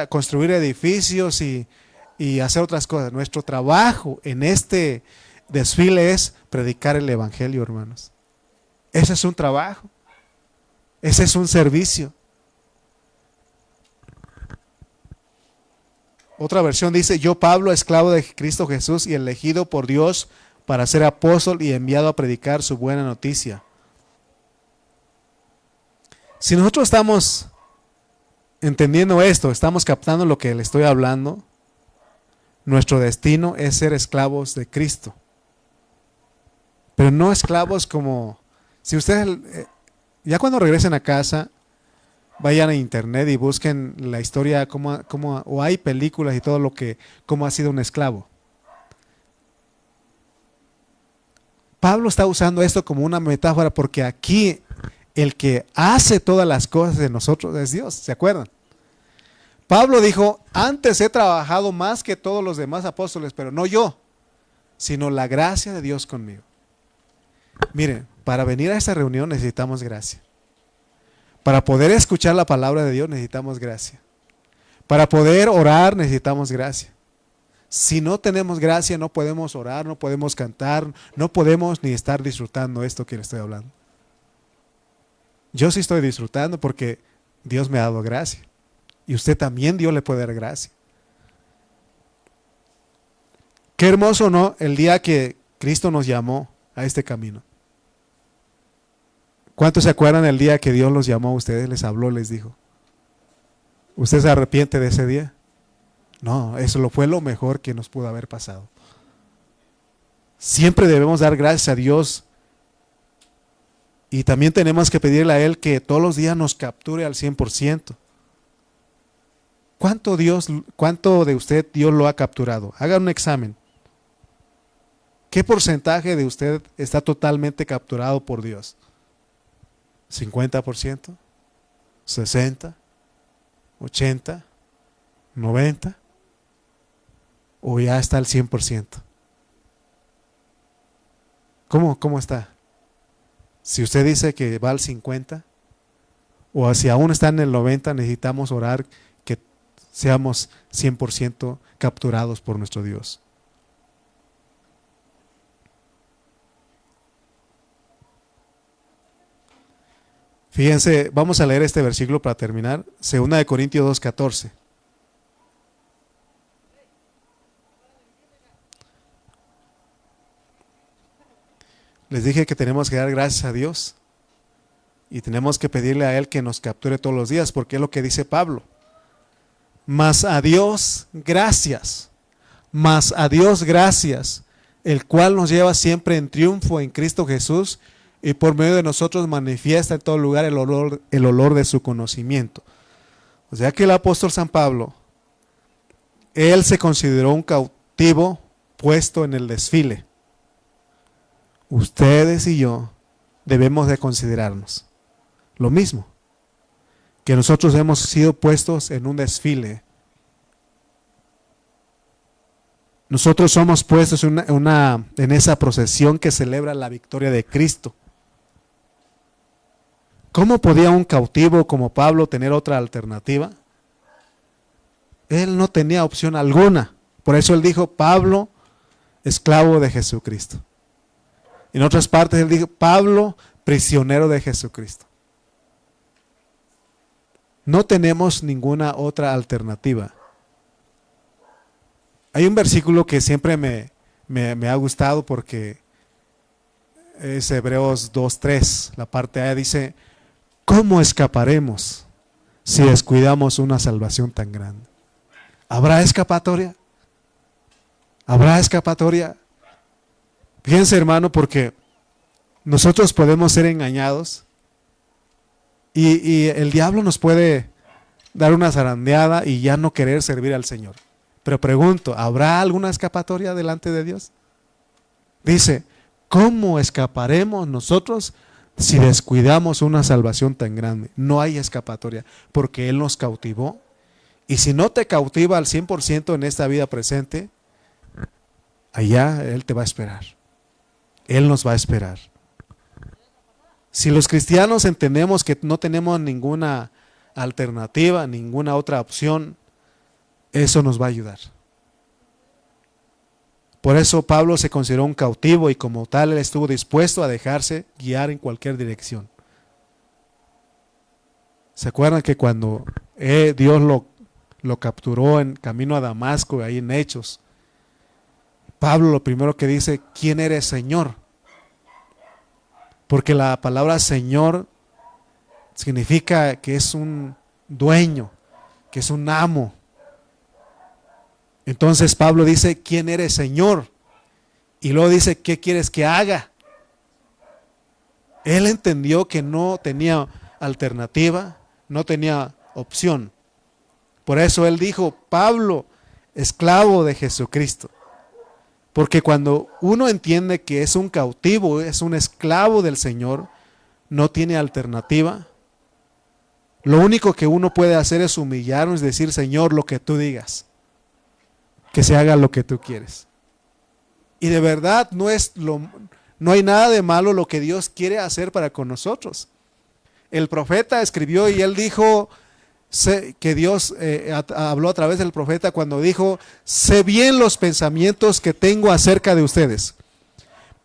construir edificios y hacer otras cosas. Nuestro trabajo en este desfile es predicar el evangelio, hermanos. Ese es un trabajo. Ese es un servicio. Otra versión dice, yo Pablo, esclavo de Cristo Jesús y elegido por Dios para ser apóstol y enviado a predicar su buena noticia. Si nosotros estamos entendiendo esto, estamos captando lo que le estoy hablando, nuestro destino es ser esclavos de Cristo. Pero no esclavos como, si ustedes, ya cuando regresen a casa, vayan a internet y busquen la historia, o hay películas y todo lo que, cómo ha sido un esclavo. Pablo está usando esto como una metáfora porque aquí el que hace todas las cosas de nosotros es Dios, ¿se acuerdan? Pablo dijo, antes he trabajado más que todos los demás apóstoles, pero no yo, sino la gracia de Dios conmigo. Miren, para venir a esta reunión necesitamos gracia. Para poder escuchar la palabra de Dios necesitamos gracia. Para poder orar necesitamos gracia. Si no tenemos gracia no podemos orar, no podemos cantar, no podemos ni estar disfrutando esto que le estoy hablando. Yo sí estoy disfrutando porque Dios me ha dado gracia. Y usted también, Dios le puede dar gracia. Qué hermoso, ¿no? El día que Cristo nos llamó a este camino. ¿Cuántos se acuerdan el día que Dios los llamó a ustedes, les habló, les dijo? ¿Usted se arrepiente de ese día? No, eso fue lo mejor que nos pudo haber pasado. Siempre debemos dar gracias a Dios y también tenemos que pedirle a Él que todos los días nos capture al 100%. ¿Cuánto de usted Dios lo ha capturado? Haga un examen. ¿Qué porcentaje de usted está totalmente capturado por Dios? ¿50%? ¿60%? ¿80%? ¿90%? ¿O ya está al 100%? ¿Cómo está? Si usted dice que va al 50%, o si aún está en el 90%, necesitamos orar que seamos 100% capturados por nuestro Dios. Fíjense, vamos a leer este versículo para terminar. 2 Corintios 2:14. Les dije que tenemos que dar gracias a Dios y tenemos que pedirle a Él que nos capture todos los días, porque es lo que dice Pablo. Mas a Dios gracias, el cual nos lleva siempre en triunfo en Cristo Jesús y por medio de nosotros manifiesta en todo lugar el olor de su conocimiento. O sea que el apóstol San Pablo, él se consideró un cautivo puesto en el desfile. Ustedes y yo debemos de considerarnos lo mismo, que nosotros hemos sido puestos en un desfile. Nosotros somos puestos en esa procesión que celebra la victoria de Cristo. ¿Cómo podía un cautivo como Pablo tener otra alternativa? Él no tenía opción alguna. Por eso él dijo, Pablo, esclavo de Jesucristo. En otras partes él dijo, Pablo, prisionero de Jesucristo. No tenemos ninguna otra alternativa. Hay un versículo que siempre me ha gustado porque es Hebreos 2:3. La parte A dice, ¿cómo escaparemos si descuidamos una salvación tan grande? ¿Habrá escapatoria? ¿Habrá escapatoria? Fíjense, hermano, porque nosotros podemos ser engañados y el diablo nos puede dar una zarandeada y ya no querer servir al Señor. Pero pregunto, ¿habrá alguna escapatoria delante de Dios? Dice, ¿cómo escaparemos nosotros si descuidamos una salvación tan grande? No hay escapatoria, porque Él nos cautivó. Y si no te cautiva al 100% en esta vida presente, allá Él te va a esperar. Él nos va a esperar. Si los cristianos entendemos que no tenemos ninguna alternativa, ninguna otra opción, eso nos va a ayudar. Por eso Pablo se consideró un cautivo y como tal él estuvo dispuesto a dejarse guiar en cualquier dirección. ¿Se acuerdan que cuando Dios lo capturó en camino a Damasco, ahí en Hechos? Pablo lo primero que dice, ¿quién eres, Señor? Porque la palabra Señor significa que es un dueño, que es un amo. Entonces Pablo dice, ¿quién eres, Señor? Y luego dice, ¿qué quieres que haga? Él entendió que no tenía alternativa, no tenía opción. Por eso él dijo, Pablo, esclavo de Jesucristo. Porque cuando uno entiende que es un cautivo, es un esclavo del Señor, no tiene alternativa. Lo único que uno puede hacer es humillarnos y decir, Señor, lo que tú digas. Que se haga lo que tú quieres. Y de verdad no hay nada de malo lo que Dios quiere hacer para con nosotros. El profeta escribió y él dijo que Dios habló a través del profeta cuando dijo, sé bien los pensamientos que tengo acerca de ustedes.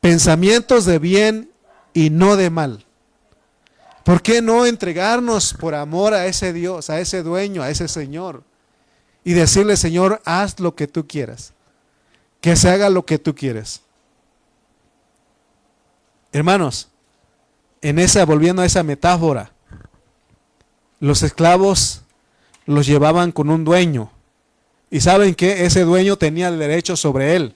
Pensamientos de bien y no de mal. ¿Por qué no entregarnos por amor a ese Dios, a ese dueño, a ese Señor? Y decirle, Señor, haz lo que tú quieras. Que se haga lo que tú quieres. Hermanos, volviendo a esa metáfora, los esclavos los llevaban con un dueño. Y saben que ese dueño tenía el derecho sobre él.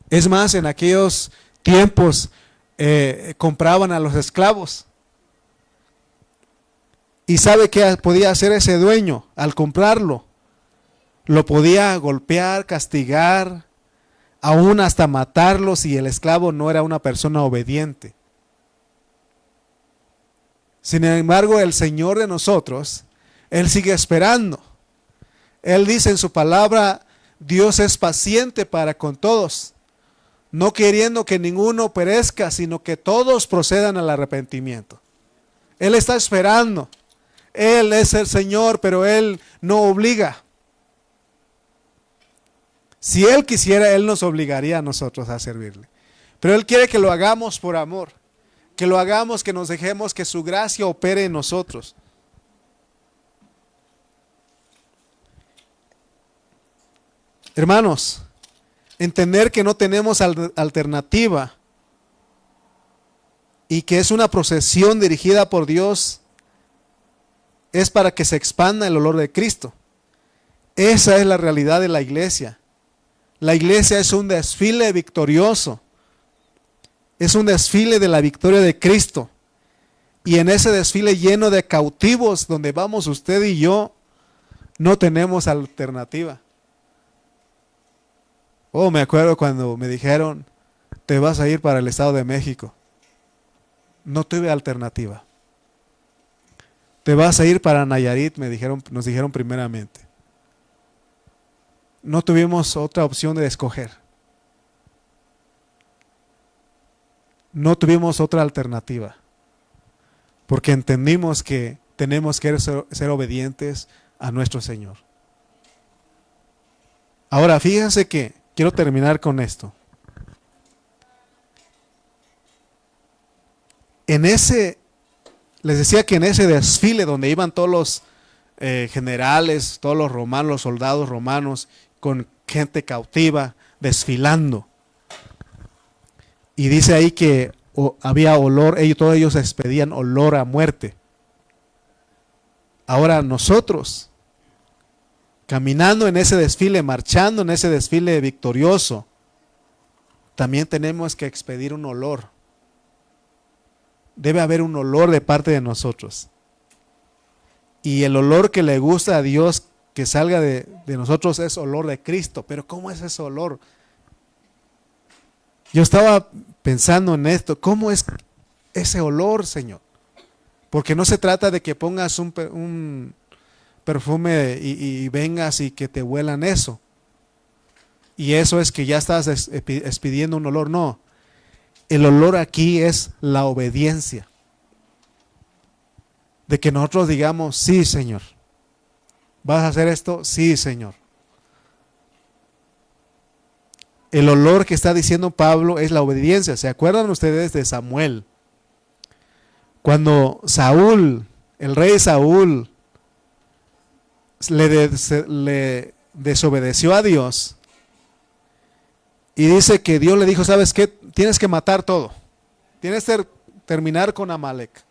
Es más, en aquellos tiempos compraban a los esclavos. ¿Y sabe qué podía hacer ese dueño al comprarlo? Lo podía golpear, castigar, aún hasta matarlo si el esclavo no era una persona obediente. Sin embargo, el Señor de nosotros, Él sigue esperando. Él dice en su palabra, Dios es paciente para con todos, no queriendo que ninguno perezca, sino que todos procedan al arrepentimiento. Él está esperando. Él es el Señor, pero Él no obliga. Si Él quisiera, Él nos obligaría a nosotros a servirle. Pero Él quiere que lo hagamos por amor, que lo hagamos, que nos dejemos que su gracia opere en nosotros. Hermanos, entender que no tenemos alternativa y que es una procesión dirigida por Dios es para que se expanda el olor de Cristo. Esa es la realidad de la iglesia. La iglesia es un desfile victorioso. Es un desfile de la victoria de Cristo. Y en ese desfile lleno de cautivos donde vamos usted y yo, no tenemos alternativa. Oh, me acuerdo cuando me dijeron, te vas a ir para el Estado de México. No tuve alternativa. Te vas a ir para Nayarit, nos dijeron primeramente. No tuvimos otra opción de escoger. No tuvimos otra alternativa. Porque entendimos que tenemos que ser obedientes a nuestro Señor. Ahora, fíjense que quiero terminar con esto. Les decía que en ese desfile donde iban todos los generales, todos los romanos, los soldados romanos, con gente cautiva, desfilando. Y dice ahí que había olor, todos ellos expedían olor a muerte. Ahora nosotros, caminando en ese desfile, marchando en ese desfile victorioso, también tenemos que expedir un olor. Debe haber un olor de parte de nosotros. Y el olor que le gusta a Dios que salga de nosotros es olor de Cristo. Pero ¿cómo es ese olor? Yo estaba pensando en esto. ¿Cómo es ese olor, Señor? Porque no se trata de que pongas un perfume y vengas y que te huelan eso. Y eso es que ya estás expidiendo un olor. No. El olor aquí es la obediencia. De que nosotros digamos, sí, Señor. ¿Vas a hacer esto? Sí, Señor. El olor que está diciendo Pablo es la obediencia. ¿Se acuerdan ustedes de Samuel? Cuando Saúl, el rey Saúl, le desobedeció a Dios. Y dice que Dios le dijo, ¿sabes qué? Tienes que matar todo. Tienes que terminar con Amalek.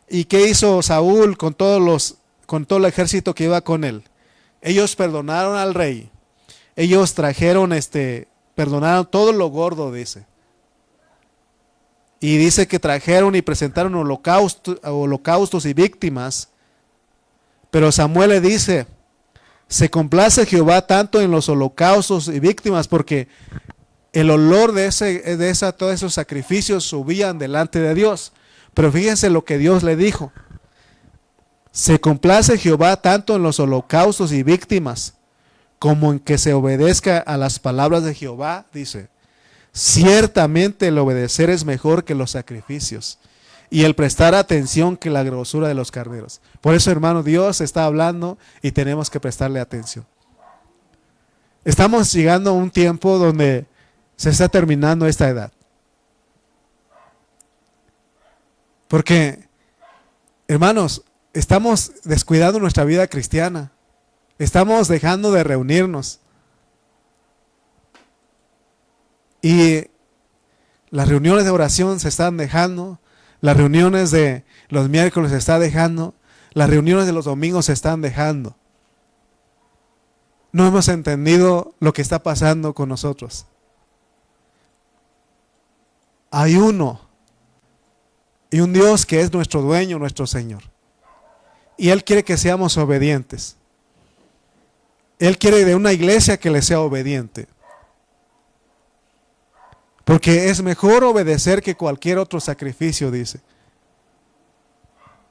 ¿Y qué hizo Saúl con todo el ejército que iba con él? Ellos perdonaron al rey. Ellos perdonaron todo lo gordo, dice. Y dice que trajeron y presentaron holocaustos y víctimas. Pero Samuel le dice, se complace Jehová tanto en los holocaustos y víctimas, porque el olor de todos esos sacrificios subían delante de Dios. Pero fíjense lo que Dios le dijo. Se complace Jehová tanto en los holocaustos y víctimas, como en que se obedezca a las palabras de Jehová, dice. Ciertamente el obedecer es mejor que los sacrificios, y el prestar atención que la grosura de los carneros. Por eso, hermano, Dios está hablando y tenemos que prestarle atención. Estamos llegando a un tiempo donde se está terminando esta edad. Porque, hermanos, estamos descuidando nuestra vida cristiana. Estamos dejando de reunirnos. Y Las reuniones de oración se están dejando, las reuniones de los miércoles se están dejando, las reuniones de los domingos se están dejando. No hemos entendido lo que está pasando con nosotros. Hay uno y un Dios que es nuestro dueño, nuestro Señor. Y Él quiere que seamos obedientes. Él quiere de una iglesia que le sea obediente. Porque es mejor obedecer que cualquier otro sacrificio, dice.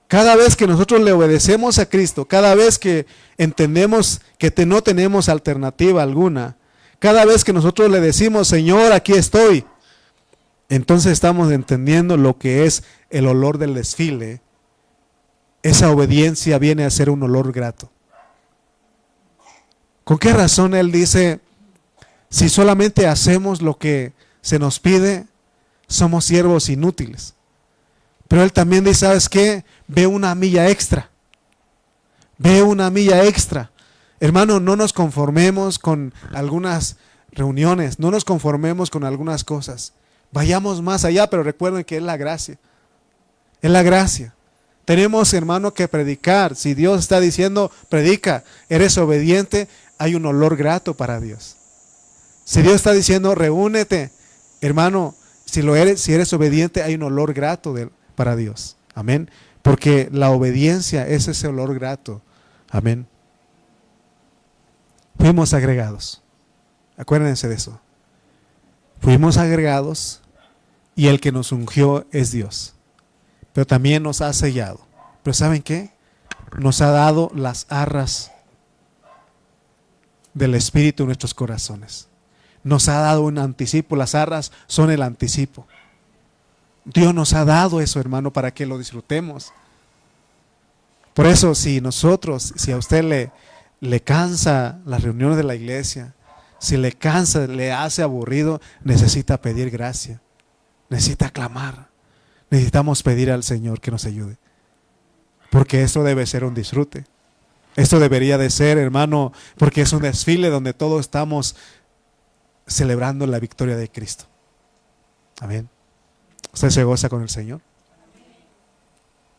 Cada vez que nosotros le obedecemos a Cristo, cada vez que entendemos que no tenemos alternativa alguna, cada vez que nosotros le decimos, Señor, aquí estoy, entonces estamos entendiendo lo que es el olor del desfile. Esa obediencia viene a ser un olor grato. ¿Con qué razón Él dice, si solamente hacemos lo que se nos pide, somos siervos inútiles? Pero Él también dice, ¿sabes qué? Ve una milla extra. Ve una milla extra. Hermano, no nos conformemos con algunas reuniones, no nos conformemos con algunas cosas. Vayamos más allá, pero recuerden que es la gracia. Es la gracia. Tenemos, hermano, que predicar. Si Dios está diciendo, predica, eres obediente, hay un olor grato para Dios. Si Dios está diciendo, reúnete, hermano, si eres obediente, hay un olor grato para Dios. Amén. Porque la obediencia es ese olor grato. Amén. Fuimos agregados. Acuérdense de eso. Fuimos agregados y el que nos ungió es Dios. Pero también nos ha sellado. Pero ¿saben qué? Nos ha dado las arras del Espíritu en nuestros corazones. Nos ha dado un anticipo. Las arras son el anticipo. Dios nos ha dado eso, hermano, para que lo disfrutemos. Por eso, si a usted le cansa las reuniones de la iglesia, si le cansa, le hace aburrido, necesita pedir gracia, necesita clamar, necesitamos pedir al Señor que nos ayude. Porque esto debe ser un disfrute. Esto debería de ser, hermano, porque es un desfile donde todos estamos celebrando la victoria de Cristo. Amén. ¿Usted se goza con el Señor?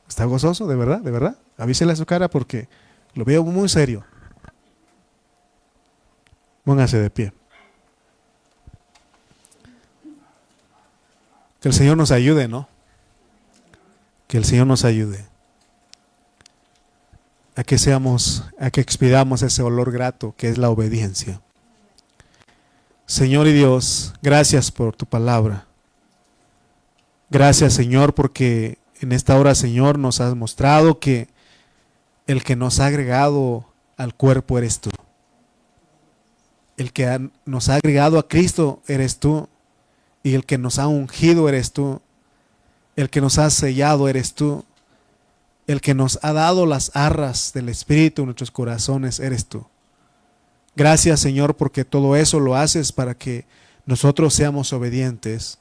¿Está gozoso? ¿De verdad? ¿De verdad? Avísele a su cara porque lo veo muy serio. Póngase de pie. Que el Señor nos ayude, ¿no? Que el Señor nos ayude a que expidamos ese olor grato que es la obediencia. Señor y Dios, gracias por tu palabra. Gracias, Señor, porque en esta hora, Señor, nos has mostrado que el que nos ha agregado al cuerpo eres tú. El que nos ha agregado a Cristo eres tú. Y el que nos ha ungido eres tú. El que nos ha sellado eres tú. El que nos ha dado las arras del Espíritu en nuestros corazones eres tú. Gracias, Señor, porque todo eso lo haces para que nosotros seamos obedientes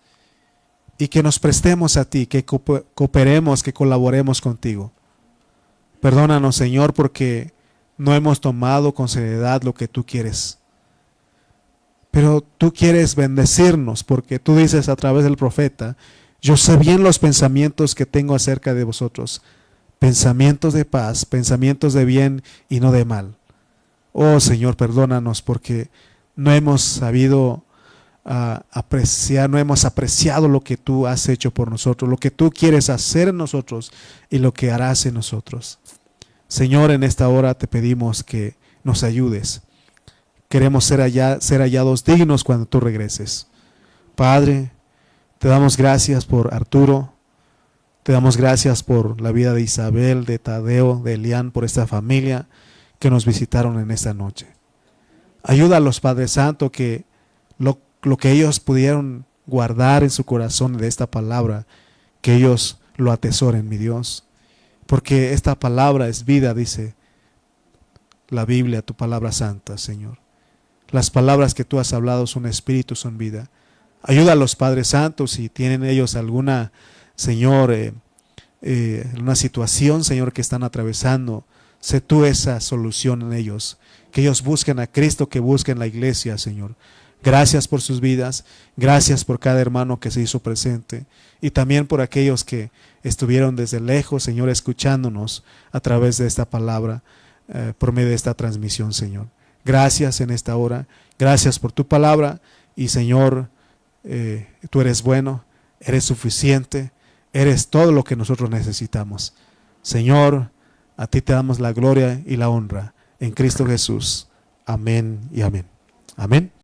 y que nos prestemos a ti, que cooperemos, que colaboremos contigo. Perdónanos, Señor, porque no hemos tomado con seriedad lo que tú quieres. Pero tú quieres bendecirnos, porque tú dices a través del profeta, yo sé bien los pensamientos que tengo acerca de vosotros, pensamientos de paz, pensamientos de bien y no de mal. Oh Señor, perdónanos porque no hemos sabido apreciar, no hemos apreciado lo que tú has hecho por nosotros, lo que tú quieres hacer en nosotros y lo que harás en nosotros. Señor, en esta hora te pedimos que nos ayudes. Queremos ser hallados dignos cuando tú regreses. Padre, te damos gracias por Arturo, te damos gracias por la vida de Isabel, de Tadeo, de Elian, por esta familia que nos visitaron en esta noche. Ayúdalos, Padre Santo, que lo que ellos pudieron guardar en su corazón de esta palabra, que ellos lo atesoren, mi Dios. Porque esta palabra es vida, dice la Biblia, tu palabra santa, Señor. Las palabras que tú has hablado son espíritu, son vida. Ayúdalos, Padre Santo, si tienen ellos alguna, Señor, una situación, Señor, que están atravesando. Sé tú esa solución en ellos. Que ellos busquen a Cristo, que busquen la iglesia, Señor. Gracias por sus vidas, gracias por cada hermano que se hizo presente y también por aquellos que estuvieron desde lejos, Señor, escuchándonos a través de esta palabra, por medio de esta transmisión, Señor. Gracias en esta hora, gracias por tu palabra y, Señor, tú eres bueno, eres suficiente, eres todo lo que nosotros necesitamos. Señor, a ti te damos la gloria y la honra en Cristo Jesús. Amén y amén. Amén.